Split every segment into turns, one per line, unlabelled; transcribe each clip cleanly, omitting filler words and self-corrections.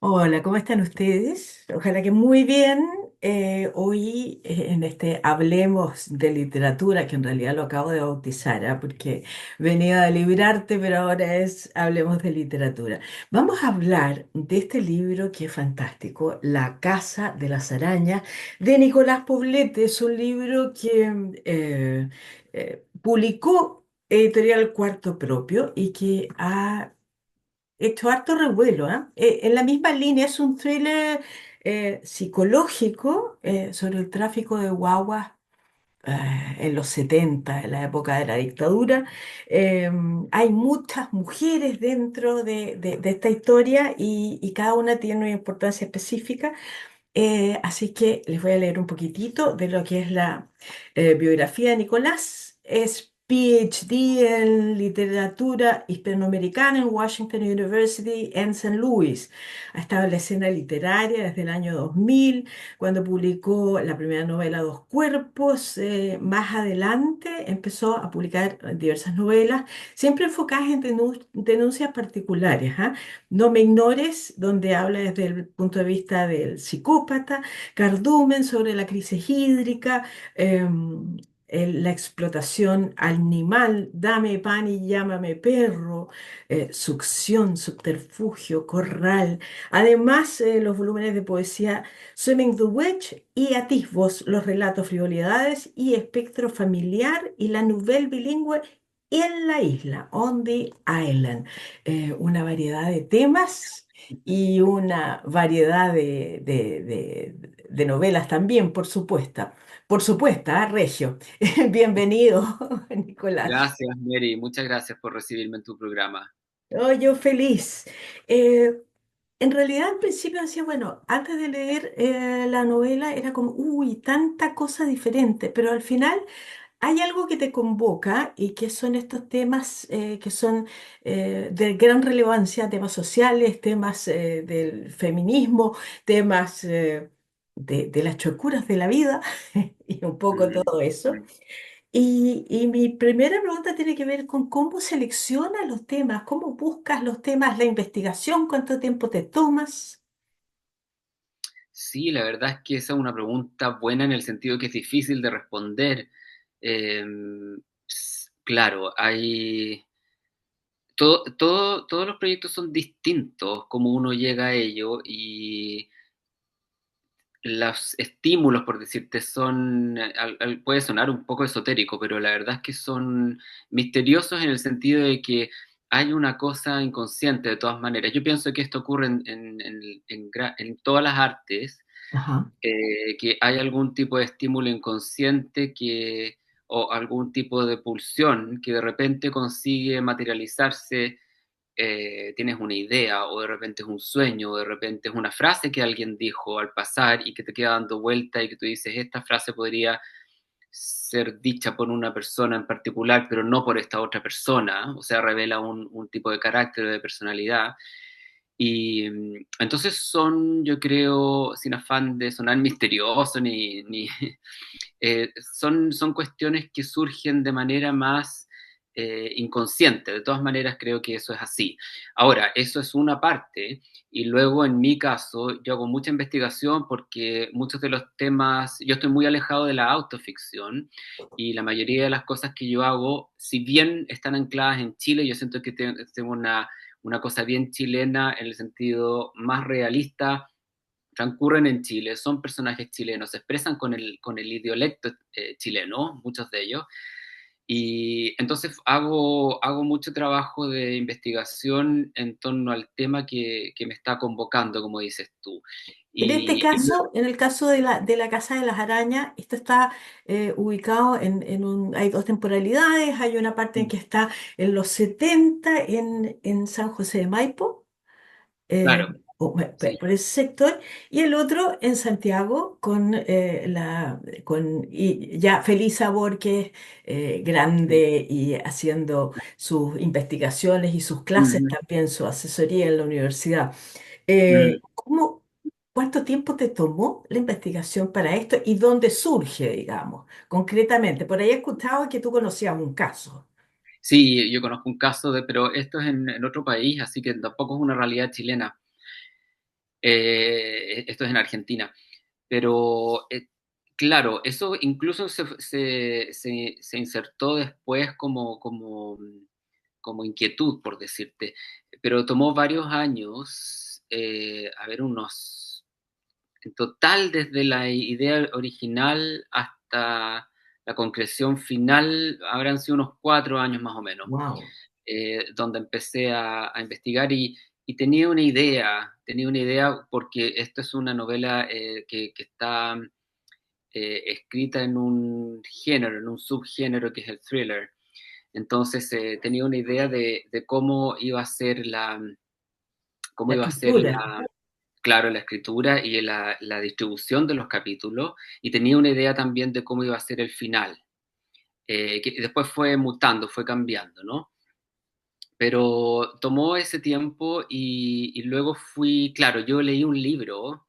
Hola, ¿cómo están ustedes? Ojalá que muy bien. Hoy en este Hablemos de Literatura, que en realidad lo acabo de bautizar, ¿ah? Porque venía a librarte, pero ahora es Hablemos de Literatura. Vamos a hablar de este libro que es fantástico, La Casa de las Arañas, de Nicolás Poblete. Es un libro que publicó Editorial Cuarto Propio y que ha hecho harto revuelo, ¿ah? En la misma línea es un thriller psicológico sobre el tráfico de guaguas en los 70, en la época de la dictadura. Eh, Hay muchas mujeres dentro de esta historia y cada una tiene una importancia específica. Así que les voy a leer un poquitito de lo que es la biografía de Nicolás. Es PhD en literatura hispanoamericana en Washington University en San Luis. Ha estado en la escena literaria desde el año 2000, cuando publicó la primera novela Dos Cuerpos. Más adelante empezó a publicar diversas novelas, siempre enfocadas en denuncias particulares, ¿ah? No me ignores, donde habla desde el punto de vista del psicópata, Cardumen sobre la crisis hídrica, la explotación animal, dame pan y llámame perro, succión, subterfugio, corral. Además, los volúmenes de poesía Swimming the Wedge y Atisbos, los relatos frivolidades y espectro familiar y la nouvelle bilingüe en la isla, on the island. Una variedad de temas y una variedad de novelas también, por supuesto. Por supuesto, ¿ah, Regio? Bienvenido, Nicolás.
Gracias, Mary. Muchas gracias por recibirme en tu programa.
Oh, yo feliz. Eh, en realidad, al principio decía, bueno, antes de leer la novela era como, uy, tanta cosa diferente, pero al final hay algo que te convoca y que son estos temas que son de gran relevancia, temas sociales, temas del feminismo, temas de las chocuras de la vida y un poco
Mm,
todo eso.
mm.
Y mi primera pregunta tiene que ver con cómo seleccionas los temas, cómo buscas los temas, la investigación, cuánto tiempo te tomas.
Sí, la verdad es que esa es una pregunta buena en el sentido que es difícil de responder. Eh, claro, todos los proyectos son distintos, como uno llega a ello y los estímulos, por decirte, puede sonar un poco esotérico, pero la verdad es que son misteriosos en el sentido de que hay una cosa inconsciente de todas maneras. Yo pienso que esto ocurre en todas las artes,
Ajá.
que hay algún tipo de estímulo inconsciente o algún tipo de pulsión que de repente consigue materializarse. Tienes una idea o de repente es un sueño o de repente es una frase que alguien dijo al pasar y que te queda dando vuelta y que tú dices, esta frase podría ser dicha por una persona en particular, pero no por esta otra persona, o sea, revela un tipo de carácter o de personalidad. Y entonces son, yo creo, sin afán de sonar misterioso, son cuestiones que surgen de manera más inconsciente. De todas maneras, creo que eso es así. Ahora, eso es una parte, y luego en mi caso, yo hago mucha investigación porque muchos de los temas, yo estoy muy alejado de la autoficción, y la mayoría de las cosas que yo hago, si bien están ancladas en Chile, yo siento que tengo una cosa bien chilena en el sentido más realista, transcurren en Chile, son personajes chilenos, se expresan con el idiolecto chileno, muchos de ellos, y entonces hago mucho trabajo de investigación en torno al tema que me está convocando, como dices tú.
En este
Y
caso, en el caso de la Casa de las Arañas, esto está ubicado hay dos temporalidades, hay una parte en que está en los 70 en San José de Maipo,
claro, sí.
por ese sector, y el otro en Santiago y ya Felisa Borges,
Sí.
grande y haciendo sus investigaciones y sus clases
Ujú.
también, su asesoría en la universidad.
Mm.
¿Cuánto tiempo te tomó la investigación para esto y dónde surge, digamos, concretamente? Por ahí he escuchado que tú conocías un caso.
Sí, yo conozco un caso pero esto es en otro país, así que tampoco es una realidad chilena. Esto es en Argentina. Pero, claro, eso incluso se insertó después como inquietud, por decirte, pero tomó varios años, a ver, en total, desde la idea original hasta la concreción final, habrán sido unos 4 años más o menos,
Wow.
donde empecé a investigar y tenía una idea porque esto es una novela que está escrita en un género, en un subgénero que es el thriller. Entonces tenía una idea de cómo iba a ser cómo
La
iba a ser
escritura.
claro, la escritura y la distribución de los capítulos, y tenía una idea también de cómo iba a ser el final, que después fue mutando, fue cambiando, ¿no? Pero tomó ese tiempo y luego claro, yo leí un libro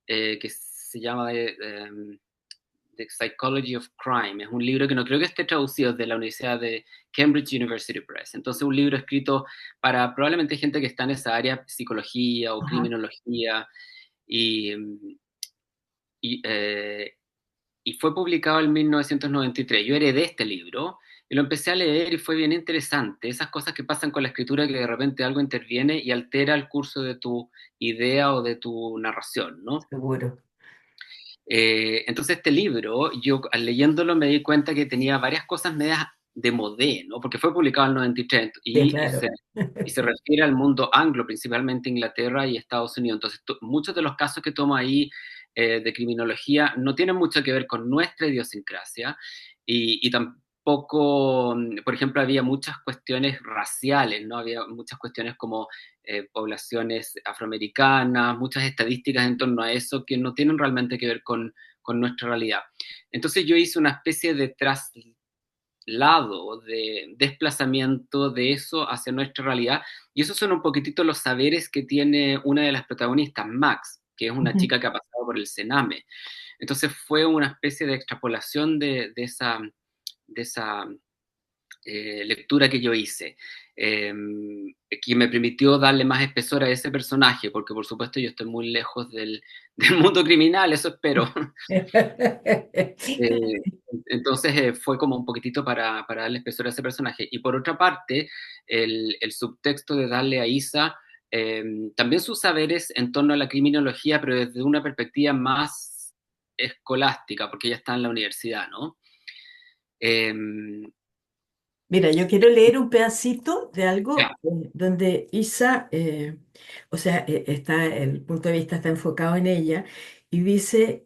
que se llama The Psychology of Crime. Es un libro que no creo que esté traducido, de la Universidad de Cambridge University Press. Entonces, un libro escrito para probablemente gente que está en esa área, psicología o
Ajá.
criminología, y, y, eh, y fue publicado en 1993. Yo heredé este libro y lo empecé a leer y fue bien interesante. Esas cosas que pasan con la escritura, que de repente algo interviene y altera el curso de tu idea o de tu narración, ¿no?
Seguro.
Entonces este libro, yo al leyéndolo me di cuenta que tenía varias cosas medias de modé, ¿no? Porque fue publicado en 93
Sí,
y,
claro.
y se refiere al mundo anglo, principalmente Inglaterra y Estados Unidos. Entonces muchos de los casos que tomo ahí de criminología no tienen mucho que ver con nuestra idiosincrasia y tampoco, por ejemplo, había muchas cuestiones raciales, ¿no? Había muchas cuestiones como poblaciones afroamericanas, muchas estadísticas en torno a eso que no tienen realmente que ver con nuestra realidad. Entonces yo hice una especie de traslado, de desplazamiento de eso hacia nuestra realidad, y esos son un poquitito los saberes que tiene una de las protagonistas, Max, que es una
Ujú.
chica que ha pasado por el Sename. Entonces fue una especie de extrapolación de esa lectura que yo hice, eh, que me permitió darle más espesor a ese personaje, porque por supuesto yo estoy muy lejos del mundo criminal, eso espero. Eh, entonces fue como un poquitito para darle espesor a ese personaje. Y por otra parte, el subtexto de darle a Isa también sus saberes en torno a la criminología, pero desde una perspectiva más escolástica, porque ella está en la universidad, ¿no? Eh,
Mira, yo quiero leer un pedacito de algo
ya.
donde Isa, o sea, el punto de vista está enfocado en ella y dice,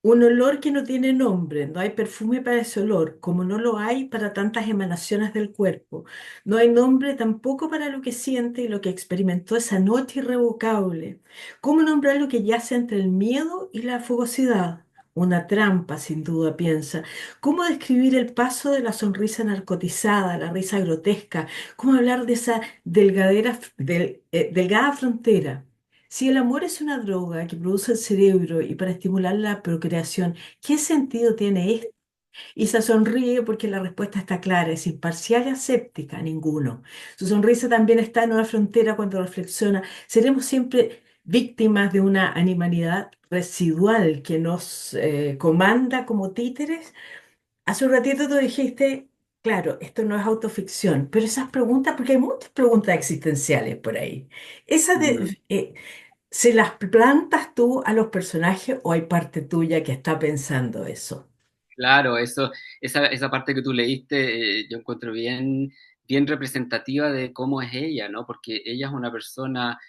un olor que no tiene nombre, no hay perfume para ese olor, como no lo hay para tantas emanaciones del cuerpo. No hay nombre tampoco para lo que siente y lo que experimentó esa noche irrevocable. ¿Cómo nombrar lo que yace entre el miedo y la fogosidad? Una trampa, sin duda, piensa. ¿Cómo describir el paso de la sonrisa narcotizada, la risa grotesca? ¿Cómo hablar de esa delgada frontera? Si el amor es una droga que produce el cerebro y para estimular la procreación, ¿qué sentido tiene esto? Y se sonríe porque la respuesta está clara, es imparcial y aséptica, ninguno. Su sonrisa también está en una frontera cuando reflexiona, ¿seremos siempre víctimas de una animalidad residual que nos comanda como títeres? Hace un ratito tú dijiste, claro, esto no es autoficción, pero esas preguntas, porque hay muchas preguntas existenciales por ahí. Esa
Mm.
de, ¿se las plantas tú a los personajes o hay parte tuya que está pensando eso?
Claro, esa parte que tú leíste, yo encuentro bien representativa de cómo es ella, ¿no? Porque ella es una persona,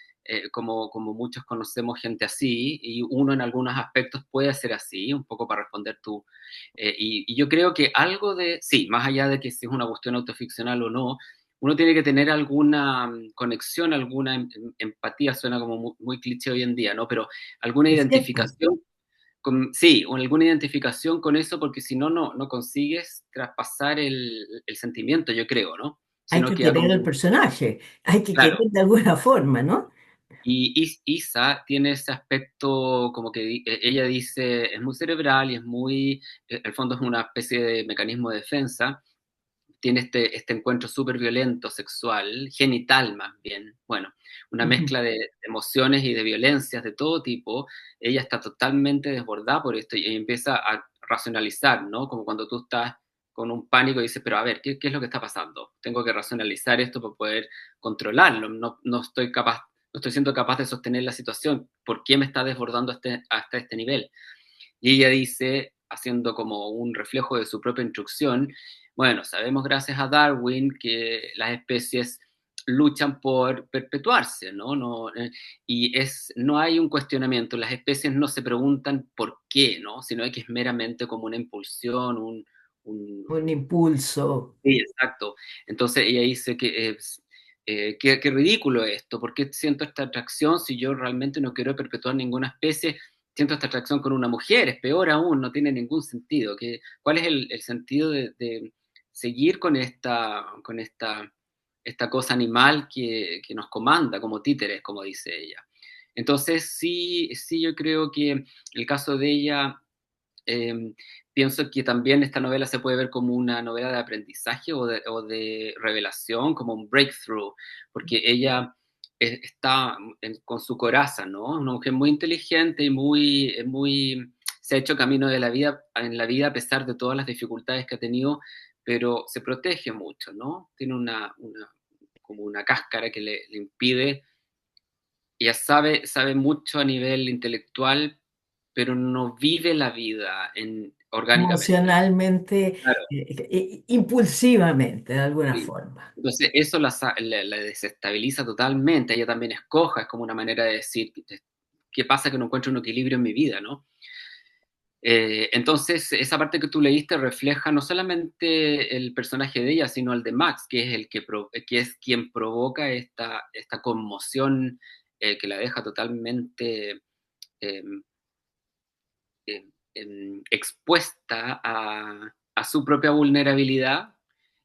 como muchos conocemos gente así, y uno en algunos aspectos puede ser así, un poco para responder tú. Y yo creo que algo sí, más allá de que si es una cuestión autoficcional o no, uno tiene que tener alguna conexión, alguna empatía, suena como muy cliché hoy en día, ¿no? Pero alguna
Es cierto,
identificación sí, o alguna identificación con eso, porque si no, no consigues traspasar el sentimiento, yo creo, ¿no?
hay
Sino
que
queda
querer al
como,
personaje, hay que querer
claro.
de alguna forma, ¿no?
Y Isa tiene ese aspecto como que ella dice, es muy cerebral y es muy, en el fondo es una especie de mecanismo de defensa, tiene este encuentro súper violento, sexual, genital más bien, bueno, una
Ujú.
mezcla de emociones y de violencias de todo tipo. Ella está totalmente desbordada por esto y empieza a racionalizar, ¿no? Como cuando tú estás con un pánico y dices, pero a ver, ¿qué es lo que está pasando? Tengo que racionalizar esto para poder controlarlo, no estoy capaz, no estoy siendo capaz de sostener la situación, ¿por qué me está desbordando hasta este nivel? Y ella dice, haciendo como un reflejo de su propia instrucción, bueno, sabemos gracias a Darwin que las especies luchan por perpetuarse, ¿no? No hay un cuestionamiento, las especies no se preguntan por qué, ¿no? Sino que es meramente como una impulsión,
Un impulso.
Sí, exacto. Entonces ella dice que qué ridículo esto, ¿por qué siento esta atracción si yo realmente no quiero perpetuar ninguna especie? Siento esta atracción con una mujer, es peor aún, no tiene ningún sentido. ¿Cuál es el sentido de seguir esta cosa animal que nos comanda como títeres, como dice ella? Entonces sí, yo creo que el caso de ella eh, pienso que también esta novela se puede ver como una novela de aprendizaje o de revelación, como un breakthrough, porque ella está con su coraza, ¿no? Una mujer muy inteligente y se ha hecho camino de la vida, en la vida a pesar de todas las dificultades que ha tenido, pero se protege mucho, ¿no? Tiene como una cáscara que le impide. Ella sabe mucho a nivel intelectual, pero no vive la vida orgánicamente.
Emocionalmente,
Claro,
impulsivamente, de alguna
sí.
forma.
Entonces, eso la desestabiliza totalmente. Ella también es coja, es como una manera de decir, ¿qué pasa que no encuentro un equilibrio en mi vida, no? Entonces, esa parte que tú leíste refleja no solamente el personaje de ella, sino el de Max, que es que es quien provoca esta conmoción que la deja totalmente eh, expuesta a su propia vulnerabilidad.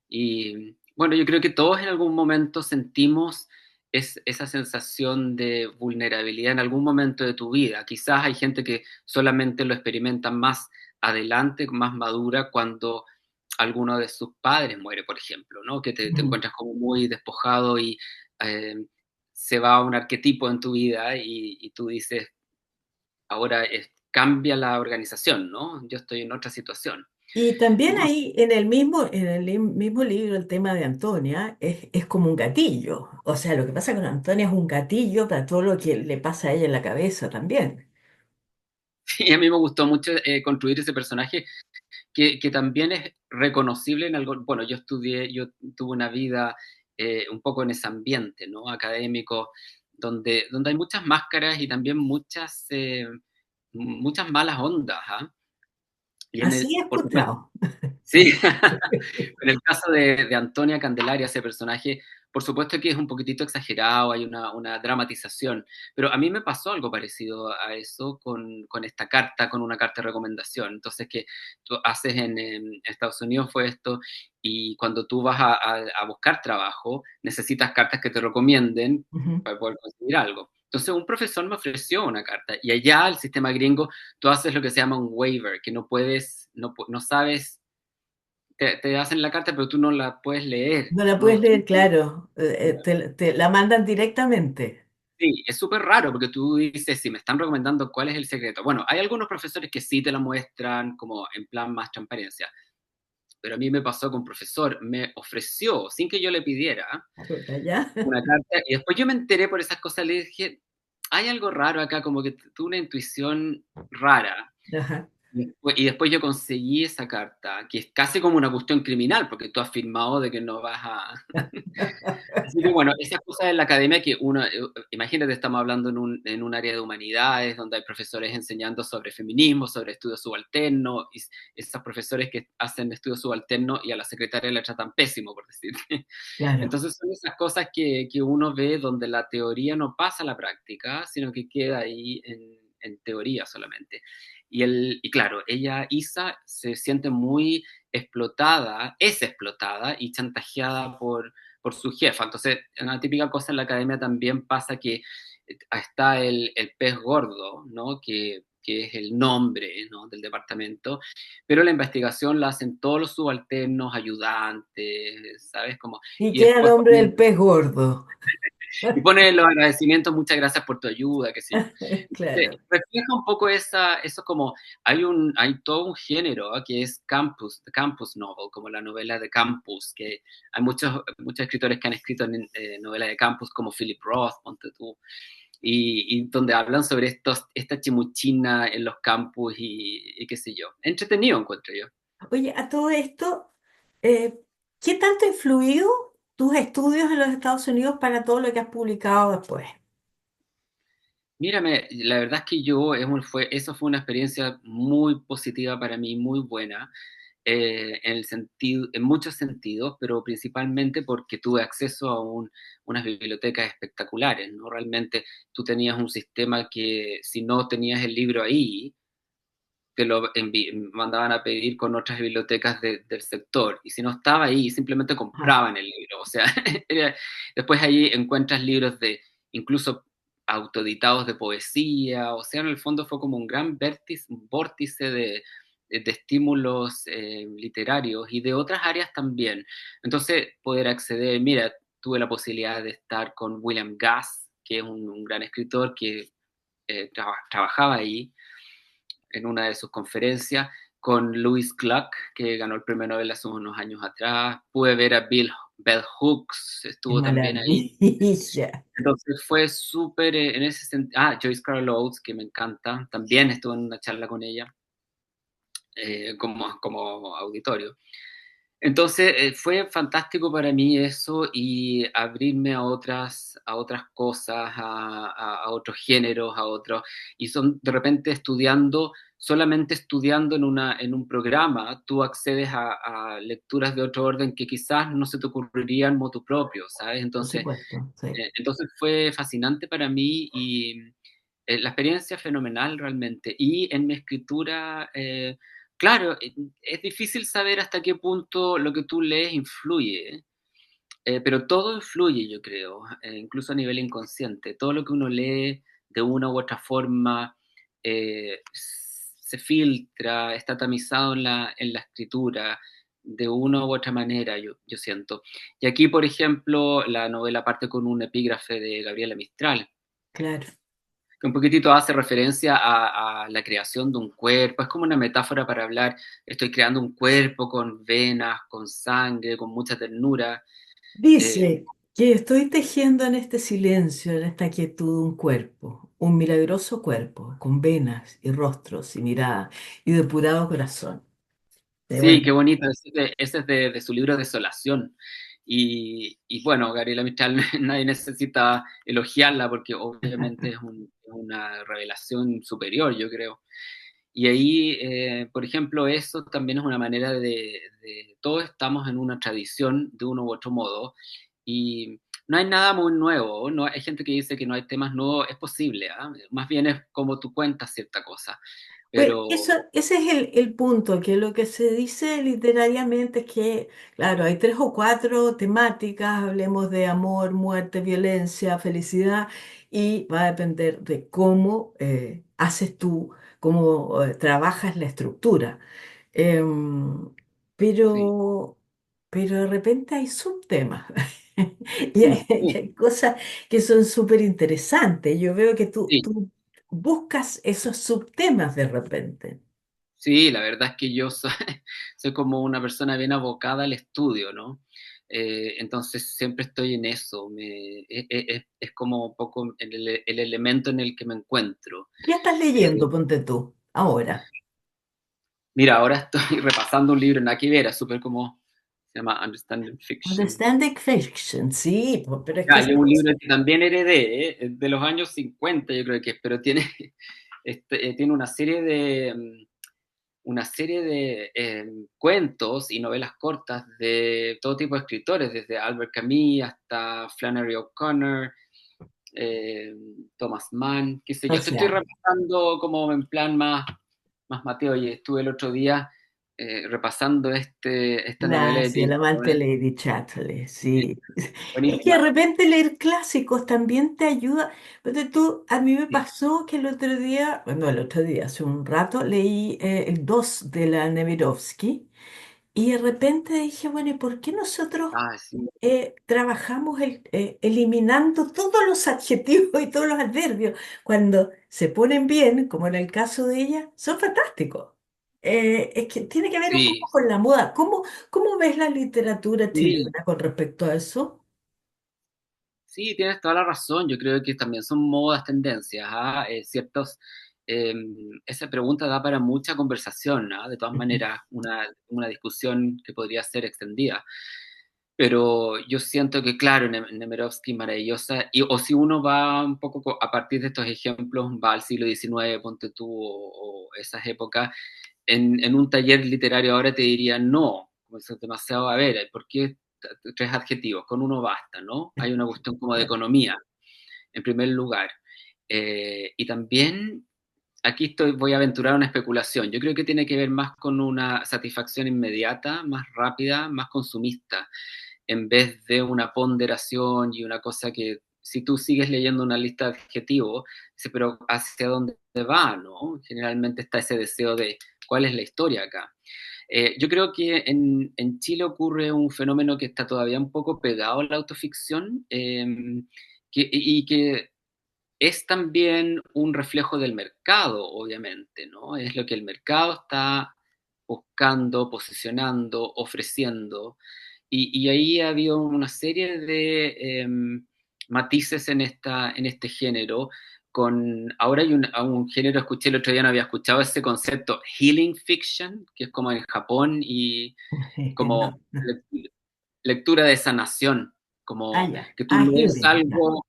Y bueno, yo creo que todos en algún momento sentimos esa sensación de vulnerabilidad en algún momento de tu vida. Quizás hay gente que solamente lo experimenta más adelante, más madura, cuando alguno de sus padres muere, por ejemplo, ¿no? Que te
Ujú.
encuentras como muy despojado y eh, se va un arquetipo en tu vida y tú dices, ahora cambia la organización, ¿no? Yo estoy en otra situación.
Y
Y
también
bueno,
ahí en el mismo libro el tema de Antonia es como un gatillo. O sea, lo que pasa con Antonia es un gatillo para todo lo que le pasa a ella en la cabeza también.
y a mí me gustó mucho construir ese personaje que también es reconocible en algo. Bueno, yo tuve una vida un poco en ese ambiente, ¿no? Académico, donde hay muchas máscaras y también muchas malas ondas, ¿ah? Y
Así he
por supuesto,
escuchado.
sí, en el caso de Antonia Candelaria, ese personaje, por supuesto que es un poquitito exagerado, hay una dramatización, pero a mí me pasó algo parecido a eso con esta carta, con una carta de recomendación. Entonces, que tú haces en Estados Unidos fue esto, y cuando tú vas a buscar trabajo, necesitas cartas que te recomienden
Ujú.
para poder conseguir algo. Entonces, un profesor me ofreció una carta, y allá el sistema gringo, tú haces lo que se llama un waiver, que no puedes, no sabes te hacen la carta, pero tú no la puedes leer.
No la puedes
No,
leer, claro. Te la mandan directamente.
sí, es súper raro porque tú dices, si me están recomendando cuál es el secreto. Bueno, hay algunos profesores que sí te la muestran como en plan más transparencia, pero a mí me pasó con un profesor, me ofreció, sin que yo le pidiera,
Chuta, ¿ya?
una carta y después yo me enteré por esas cosas, le dije, hay algo raro acá, como que tuve una intuición rara.
Ajá.
Y después yo conseguí esa carta, que es casi como una cuestión criminal, porque tú has firmado de que no vas a. Así que bueno, esas cosas en la academia que uno, imagínate, estamos hablando en un área de humanidades, donde hay profesores enseñando sobre feminismo, sobre estudios subalternos, y esos profesores que hacen estudios subalternos y a la secretaria la tratan pésimo, por decirte.
Claro.
Entonces son esas cosas que uno ve donde la teoría no pasa a la práctica, sino que queda ahí en teoría solamente. Y claro, Isa, se siente muy explotada, es explotada y chantajeada por su jefa. Entonces, una típica cosa en la academia también pasa que está el pez gordo, ¿no? Que que es el nombre, ¿no?, del departamento, pero la investigación la hacen todos los subalternos, ayudantes, ¿sabes? Como,
Y
y
queda el
después
hombre del pez gordo.
y pone los agradecimientos, muchas gracias por tu ayuda, qué sé yo.
Claro.
Refleja un poco eso como, hay todo un género, ¿ah?, que es campus, the campus novel, como la novela de campus, que hay muchos escritores que han escrito novelas de campus, como Philip Roth, ponte tú, y donde hablan sobre esta chimuchina en los campus y qué sé yo. Entretenido, encuentro yo.
Oye, a todo esto, eh, ¿qué tanto ha influido tus estudios en los Estados Unidos para todo lo que has publicado después?
Mírame, la verdad es que eso fue una experiencia muy positiva para mí, muy buena, en muchos sentidos, pero principalmente porque tuve acceso a unas bibliotecas espectaculares, ¿no? Realmente tú tenías un sistema que si no tenías el libro ahí, te lo mandaban a pedir con otras bibliotecas del sector, y si no estaba ahí, simplemente
Ajá,
compraban el libro, o sea, después ahí encuentras libros de incluso autoeditados de poesía, o sea, en el fondo fue como un gran vórtice de estímulos literarios y de otras áreas también. Entonces, poder acceder, mira, tuve la posibilidad de estar con William Gass, que es un gran escritor que trabajaba ahí en una de sus conferencias, con Louis Gluck, que ganó el premio Nobel hace unos años atrás. Pude ver a Bell Hooks,
qué
estuvo también ahí.
maravilla.
Entonces fue súper en ese sentido. Ah, Joyce Carol Oates, que me encanta, también estuve en una charla con ella como auditorio. Entonces fue fantástico para mí eso y abrirme a otras cosas, a otros géneros, y son de repente solamente estudiando en un programa, tú accedes a lecturas de otro orden que quizás no se te ocurrirían motu propio, ¿sabes?
Por
Entonces,
supuesto, sí.
fue fascinante para mí y la experiencia fenomenal realmente. Y en mi escritura, claro, es difícil saber hasta qué punto lo que tú lees influye, pero todo influye, yo creo, incluso a nivel inconsciente. Todo lo que uno lee de una u otra forma se filtra, está tamizado en la escritura de una u otra manera, yo siento. Y aquí, por ejemplo, la novela parte con un epígrafe de Gabriela Mistral,
Claro.
que un poquitito hace referencia a la creación de un cuerpo. Es como una metáfora para hablar, estoy creando un cuerpo con venas, con sangre, con mucha ternura. Eh,
Dice que estoy tejiendo en este silencio, en esta quietud, un cuerpo, un milagroso cuerpo, con venas y rostros y mirada y depurado corazón.
sí,
Bueno,
qué bonito. Ese es de su libro Desolación. Y bueno, Gabriela Mistral, nadie necesita elogiarla porque obviamente es una revelación superior, yo creo. Y ahí, por ejemplo, eso también es una manera todos estamos en una tradición de uno u otro modo, y no hay nada muy nuevo, no hay gente que dice que no hay temas nuevos, es posible, ¿ah? Más bien es como tú cuentas cierta cosa,
pues
pero
eso, ese es el punto, que lo que se dice literariamente es que, claro, hay tres o cuatro temáticas, hablemos de amor, muerte, violencia, felicidad, y va a depender de cómo haces tú, cómo trabajas la estructura. Em,
sí,
pero, pero de repente hay subtemas y
mm,
hay cosas que son súper interesantes. Yo veo que
sí,
tú buscas esos subtemas de repente.
sí, la verdad es que yo soy, soy como una persona bien abocada al estudio, ¿no? Entonces siempre estoy en eso, es como un poco el elemento en el que me encuentro.
¿Qué estás
Eh,
leyendo, ponte tú, ahora?
Mira, ahora estoy repasando un libro, nada que ver, es súper como, se llama Understanding Fiction.
Understanding Fiction, sí, pero es que
Ah, y es un libro que también heredé, de los años 50 yo creo que es, pero tiene, tiene una serie de cuentos y novelas cortas de todo tipo de escritores, desde Albert Camus hasta Flannery O'Connor, eh, Thomas Mann, qué sé
o
yo. Te estoy
sea,
repasando como en plan más Mateo, y estuve el otro día. repasando esta novela de
Sí, el
James
amante de
Joyce.
Lady Chatterley,
Sí,
sí. Es que
buenísima.
de repente leer clásicos también te ayuda. Pero tú, a mí me
Sí.
pasó que el otro día, bueno, el otro día, hace un rato, leí el 2 de la Nemirovsky y de repente dije, bueno, ¿y por qué nosotros
Ah, sí,
trabajamos eliminando todos los adjetivos y todos los adverbios? Cuando se ponen bien, como en el caso de ella, son fantásticos. Es que tiene que ver un
sí,
poco con la moda. ¿Cómo ves la literatura
sí,
chilena con respecto a eso?
sí, tienes toda la razón. Yo creo que también son modas, tendencias, ¿ah? Eh, esa pregunta da para mucha conversación, ¿ah? De todas
Ujú.
maneras, una discusión que podría ser extendida. Pero yo siento que, claro, Nemirovsky maravillosa, o si uno va un poco a partir de estos ejemplos, va al siglo XIX, ponte tú, o esas épocas, en un taller literario ahora te diría no, como eso es demasiado, a ver, ¿por qué tres adjetivos? Con uno basta, ¿no? Hay una cuestión como de
Claro.
economía, en primer lugar. Y también aquí voy a aventurar una especulación. Yo creo que tiene que ver más con una satisfacción inmediata, más rápida, más consumista, en vez de una ponderación y una cosa que si tú sigues leyendo una lista de adjetivos, dices, pero ¿hacia dónde va, no? Generalmente está ese deseo de cuál es la historia acá. Yo creo que en Chile ocurre un fenómeno que está todavía un poco pegado a la autoficción, y que es también un reflejo del mercado, obviamente, ¿no? Es lo que el mercado está buscando, posicionando, ofreciendo. Y ahí ha habido una serie de matices en este género. Ahora hay un género, escuché el otro día, no había escuchado ese concepto, healing fiction, que es como en Japón y como
No, no.
lectura de sanación,
Ah,
como
ya.
que tú
Ah,
lees
healing, ya.
algo,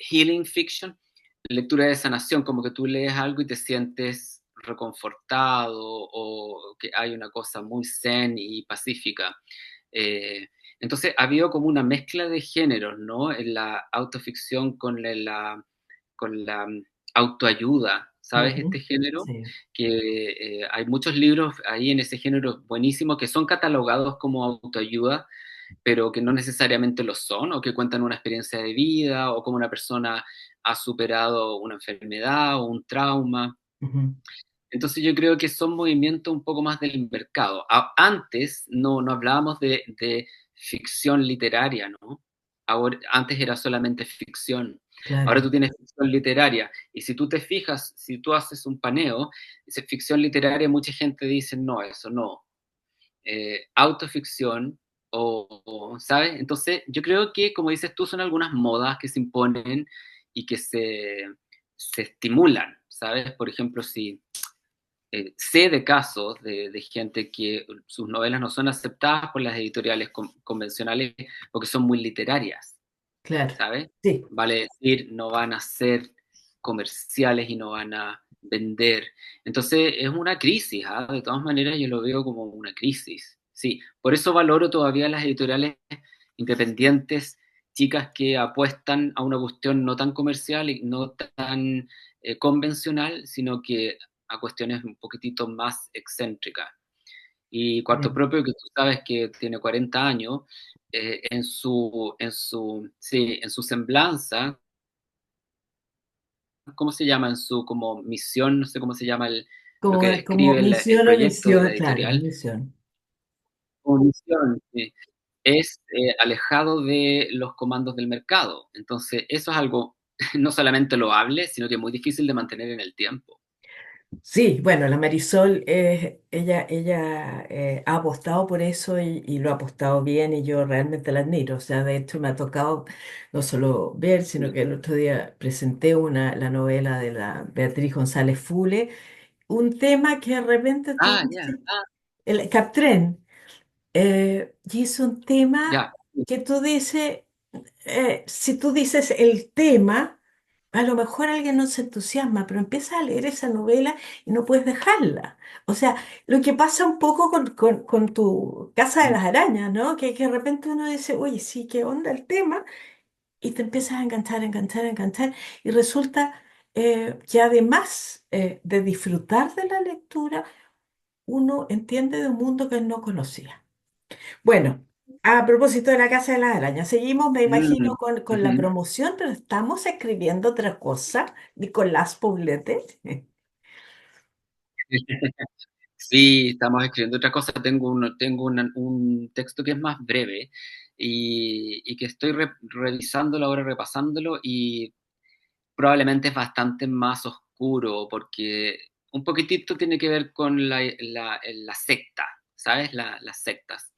healing fiction, lectura de sanación, como que tú lees algo y te sientes reconfortado o que hay una cosa muy zen y pacífica. Eh, entonces ha habido como una mezcla de géneros, ¿no? En la autoficción con la autoayuda, ¿sabes?
Ujú.
Este género,
Sí,
que hay muchos libros ahí en ese género buenísimos que son catalogados como autoayuda, pero que no necesariamente lo son, o que cuentan una experiencia de vida, o cómo una persona ha superado una enfermedad o un trauma.
ujú,
Entonces yo creo que son movimientos un poco más del mercado. Antes no hablábamos de ficción literaria, ¿no? Ahora, antes era solamente ficción. Ahora
claro.
tú tienes ficción literaria. Y si tú te fijas, si tú haces un paneo, dice ficción literaria, mucha gente dice, no, eso no. Autoficción, ¿sabes? Entonces yo creo que, como dices tú, son algunas modas que se imponen y que se estimulan, ¿sabes? Por ejemplo, si sé de casos de gente que sus novelas no son aceptadas por las editoriales convencionales porque son muy literarias,
Claro.
¿sabes?
Sí.
Vale decir, no van a ser comerciales y no van a vender. Entonces es una crisis, ¿ah? De todas maneras yo lo veo como una crisis. Sí, por eso valoro todavía las editoriales independientes, chicas que apuestan a una cuestión no tan comercial y no tan convencional, sino que a cuestiones un poquitito más excéntricas. Y Cuarto
Bien.
Propio, que tú sabes que tiene 40 años, sí, en su semblanza, ¿cómo se llama? En su como misión, no sé cómo se llama lo que
Como
describe el
misión o
proyecto de
misión,
la
claro,
editorial,
misión.
como misión, sí, es alejado de los comandos del mercado. Entonces, eso es algo no solamente loable, sino que muy difícil de mantener en el tiempo.
Sí, bueno, la Marisol, ella ha apostado por eso y lo ha apostado bien y yo realmente la admiro. O sea, de hecho me ha tocado no solo ver, sino
Sí.
que el otro día presenté la novela de la Beatriz González Fule, un tema que de repente tú
Ah, ya,
dices, el Captren, y es un tema
ya.
que tú dices, si tú dices el tema, a lo mejor alguien no se entusiasma, pero empiezas a leer esa novela y no puedes dejarla. O sea, lo que pasa un poco con tu Casa de las Arañas, ¿no? Que de repente uno dice, oye, sí, ¿qué onda el tema? Y te empiezas a enganchar, enganchar, enganchar. Y resulta que además de disfrutar de la lectura, uno entiende de un mundo que no conocía. Bueno, a propósito de la Casa de las Arañas, seguimos, me
Mm,
imagino, con la
ujú.
promoción, pero estamos escribiendo otra cosa, Nicolás Poblete.
Sí, estamos escribiendo otra cosa. Un texto que es más breve y que estoy revisándolo ahora, repasándolo, y probablemente es bastante más oscuro porque un poquitito tiene que ver con la secta, ¿sabes? Las sectas.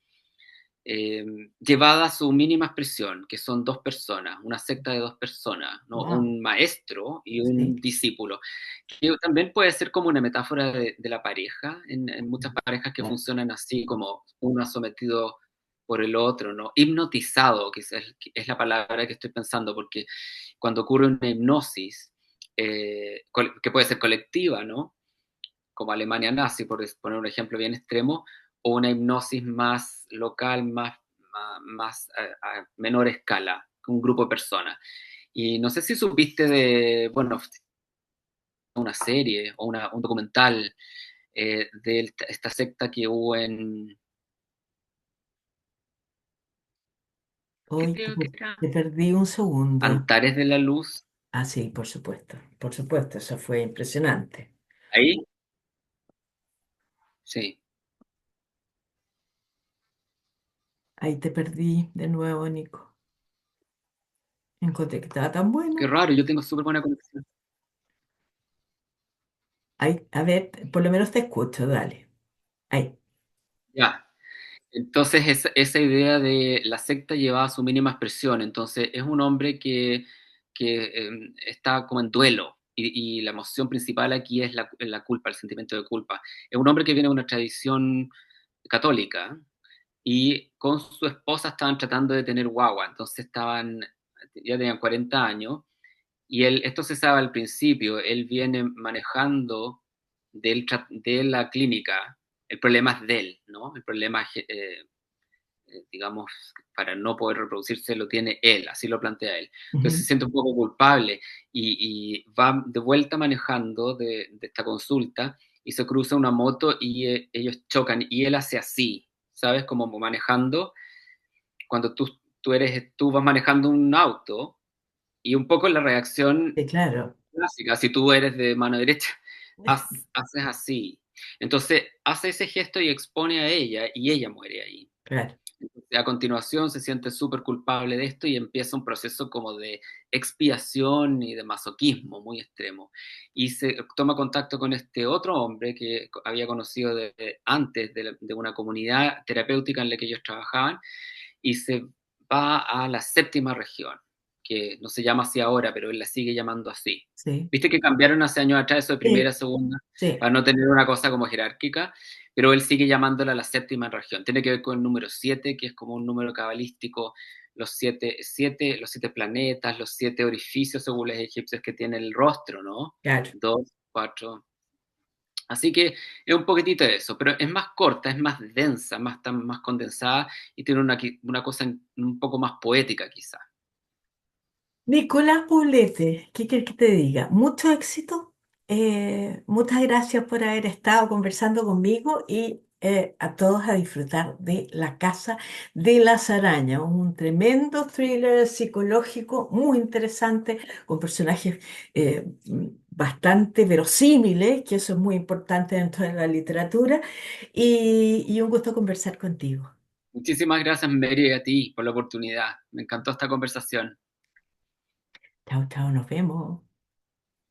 eh, Llevada a su mínima expresión, que son dos personas, una secta de dos personas, ¿no?
Wow,
Un maestro y
sí.
un discípulo, que también puede ser como una metáfora de la pareja, en muchas parejas que
Claro.
funcionan así, como uno sometido por el otro, ¿no? Hipnotizado, que es la palabra que estoy pensando, porque cuando ocurre una hipnosis, que puede ser colectiva, ¿no? Como Alemania nazi, por poner un ejemplo bien extremo, o una hipnosis más local, más a menor escala, un grupo de personas. Y no sé si supiste de, bueno, una serie o un documental de esta secta que hubo en, ¿qué
Hoy
creo que era?
te perdí un segundo.
Antares de la Luz.
Ah, sí, por supuesto, eso fue impresionante.
Ahí, sí.
Ahí te perdí de nuevo, Nico. Encontré que estaba tan
Qué
bueno.
raro, yo tengo súper buena conexión.
Ahí, a ver, por lo menos te escucho, dale. Ahí,
Ya. Entonces, esa idea de la secta llevada a su mínima expresión. Entonces, es un hombre que está como en duelo y la emoción principal aquí es la culpa, el sentimiento de culpa. Es un hombre que viene de una tradición católica y con su esposa estaban tratando de tener guagua. Entonces, ya tenían 40 años y esto se sabe al principio, él viene manejando de la clínica. El problema es de él, ¿no? El problema digamos, para no poder reproducirse lo tiene él, así lo plantea él. Entonces se
ujú,
siente un poco culpable y va de vuelta manejando de esta consulta y se cruza una moto y ellos chocan y él hace así, ¿sabes? Como manejando, cuando tú vas manejando un auto y un poco la reacción
sí, claro,
clásica, si tú eres de mano derecha, haces así. Entonces hace ese gesto y expone a ella y ella muere ahí.
claro,
A continuación se siente súper culpable de esto y empieza un proceso como de expiación y de masoquismo muy extremo. Y se toma contacto con este otro hombre que había conocido antes de una comunidad terapéutica en la que ellos trabajaban y se va a la séptima región, que no se llama así ahora, pero él la sigue llamando así.
sí,
Viste que cambiaron hace años atrás eso de primera,
sí,
segunda,
sí,
para no tener una cosa como jerárquica, pero él sigue llamándola la séptima región. Tiene que ver con el número 7, que es como un número cabalístico, los siete planetas, los siete orificios según los egipcios que tiene el rostro, ¿no?
claro.
Dos, cuatro. Así que es un poquitito de eso, pero es más corta, es más densa, más condensada y tiene una cosa un poco más poética quizá.
Nicolás Poblete, ¿qué quieres que te diga? Mucho éxito. Muchas gracias por haber estado conversando conmigo y a todos a disfrutar de La Casa de las Arañas, un tremendo thriller psicológico muy interesante con personajes bastante verosímiles, que eso es muy importante dentro de la literatura, y un gusto conversar contigo.
Muchísimas gracias, Mary, a ti por la oportunidad. Me encantó esta conversación.
Chao, chao, nos vemos.